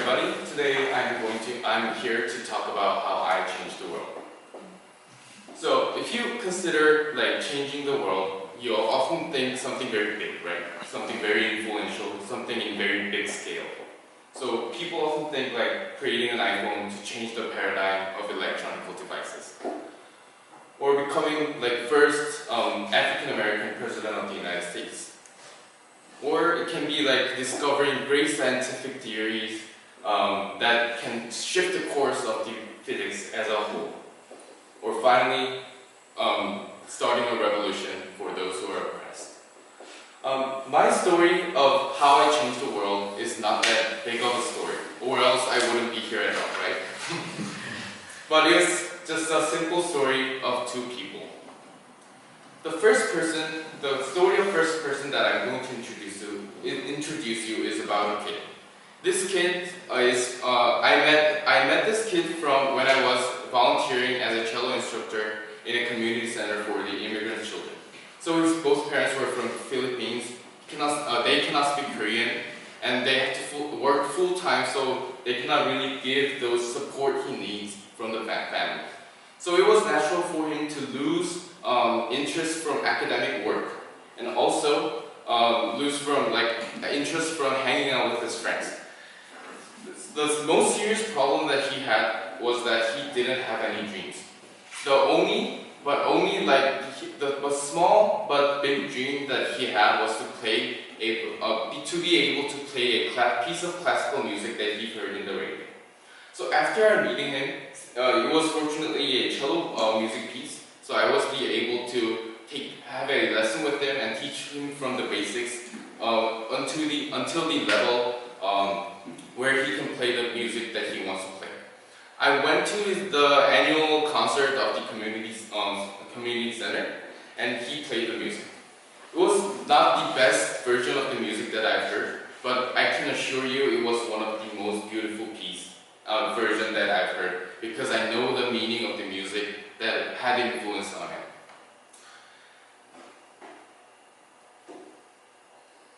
everybody. Today I'm here to talk about how I changed the world. So if you consider like changing the world, you often think something very big, right? Something very influential, something in very big scale. So people often think like creating an iPhone to change the paradigm of electronic devices. Or becoming like first African American president of the United States. Or it can be like discovering great scientific theories that can shift the course of the physics as a whole. Or finally, starting a revolution for those who are oppressed. My story of how I changed the world is not that big of a story, or else I wouldn't be here at all, right? But it's just a simple story of two people. The story of first person that I'm going to introduce you is about a kid. This kid I met this kid from when I was volunteering as a cello instructor in a community center for the immigrant children. So his both parents were from the Philippines. They cannot speak Korean, and they have to work full time, so they cannot really give those support he needs from the family. So it was natural for him to lose interest from academic work, and also lose from interest from hanging out with his friends. The most serious problem that he had was that he didn't have any dreams. The small but big dream that he had was to be able to play a piece of classical music that he heard in the radio. So after meeting him, it was fortunately a cello music piece. So I was able to have a lesson with him and teach him from the basics until the level where he can play the music that he wants to play. I went to the annual concert of the community center, and he played the music. It was not the best version of the music that I've heard, but I can assure you it was one of the most beautiful version that I've heard, because I know the meaning of the music that had influence on him.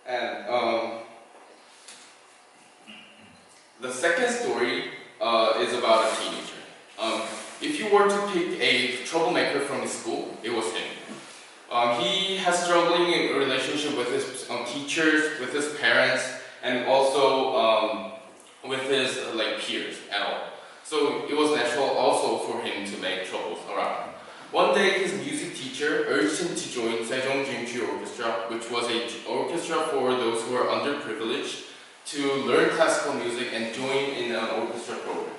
And the second story is about a teenager. If you were to pick a troublemaker from his school, it was him. He has struggling in a relationship with his teachers, with his parents, and also with his peers at all. So it was natural also for him to make troubles around. One day, his music teacher urged him to join Sejong Dreamtree Orchestra, which was an orchestra for those who are underprivileged, to learn classical music and join in an orchestra program.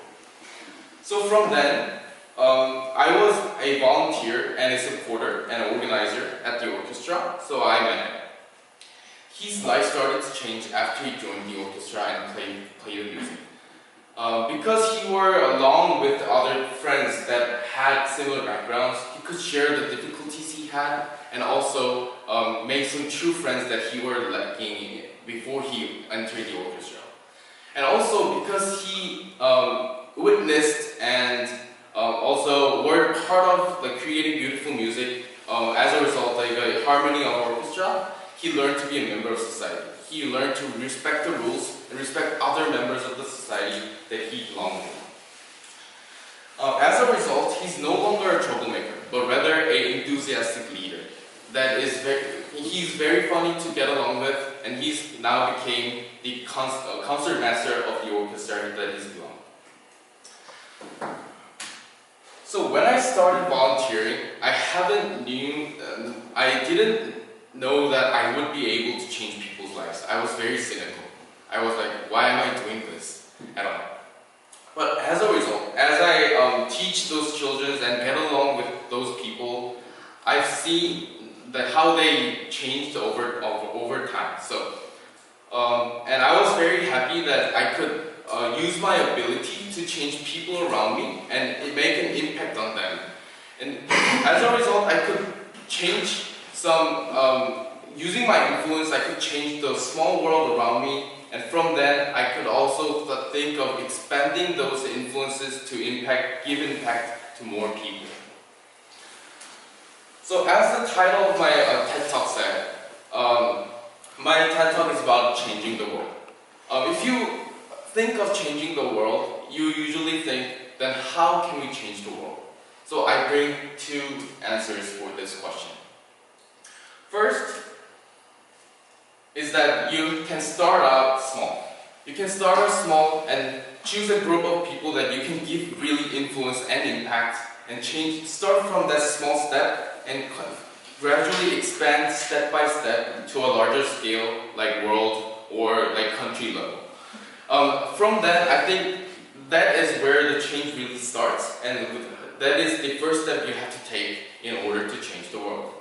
So from then, I was a volunteer and a supporter and organizer at the orchestra, so I met him. His life started to change after he joined the orchestra and played the music. Because he were along with other friends that had similar backgrounds, he could share the difficulties he had and also make some true friends that he were lacking before he entered the orchestra. And also because he witnessed and also were part of creating beautiful music, as a result a harmony of orchestra, he learned to be a member of society. He learned to respect the rules and respect other members of the society that he belonged to. As a result, he's no longer a troublemaker, but rather an enthusiastic leader. He's very funny to get along with, and he's now became the concert master of the orchestra that he's belonged. So when I started volunteering, I didn't know that I would be able to change people's lives. I was very cynical. I was like, why am I doing this at all? But as a result, as I teach those children and get along with those people, I've seen how they changed over time. So, and I was very happy that I could use my ability to change people around me and make an impact on them. And as a result, I could change using my influence, I could change the small world around me, and from then I could also think of expanding those influences to give impact to more people. So as the title of my TED Talk said, my TED Talk is about changing the world. If you think of changing the world, you usually think, then how can we change the world? So I bring two answers for this question. First is that you can start out small. You can start out small and choose a group of people that you can give really influence and impact and change. Start from that small step and gradually expand step by step to a larger scale, like world or like country level. From that, I think that is where the change really starts, and that is the first step you have to take in order to change the world.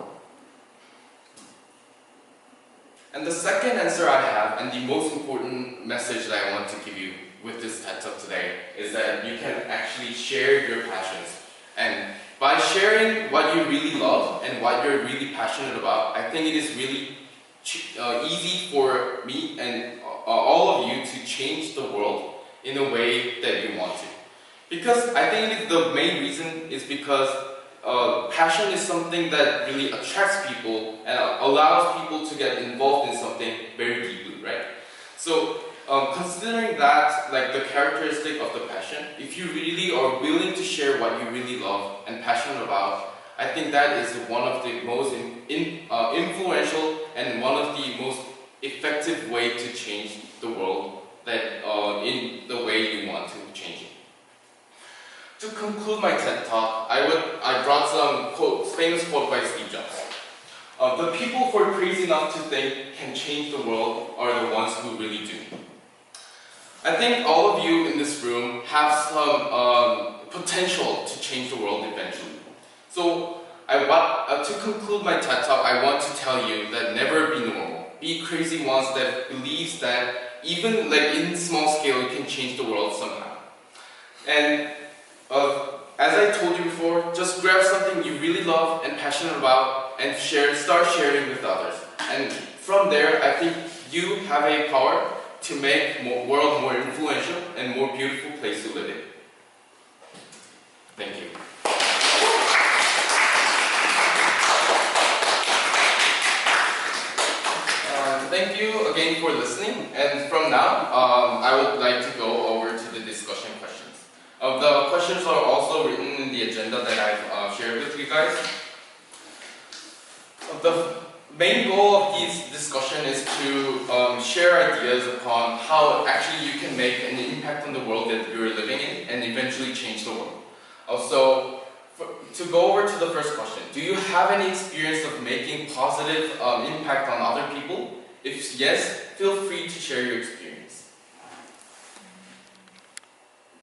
And the second answer I have, and the most important message that I want to give you with this TED Talk today, is that you can actually share your passions. And by sharing what you really love and what you're really passionate about, I think it is really easy for me and all of you to change the world in a way that you want to. Because I think the main reason is because passion is something that really attracts people and allows people to get involved in something very deeply, right? So considering that, like the characteristic of the passion, if you really are willing to share what you really love and passionate about, I think that is one of the most influential and one of the most effective way to change the world that in the way you want to change it. To conclude my TED Talk, I brought some famous quote by Steve Jobs. The people who are crazy enough to think can change the world are the ones who really do. I think all of you in this room have some potential to change the world eventually. So to conclude my TED Talk, I want to tell you that never be normal. Be crazy ones that believes that even like in small scale you can change the world somehow. And as I told you before, just grab something you really love and passionate about and start sharing with others. And from there, I think you have a power to make the world more influential and more beautiful place to live in. Thank you. Thank you again for listening. And from now, I would like to go over to the discussion questions. The questions are also written in the agenda that I've shared with you guys. The main goal of this discussion is to share ideas upon how actually you can make an impact on the world that you're living in and eventually change the world. Also, to go over to the first question, do you have any experience of making positive impact on other people? If yes, feel free to share your experience.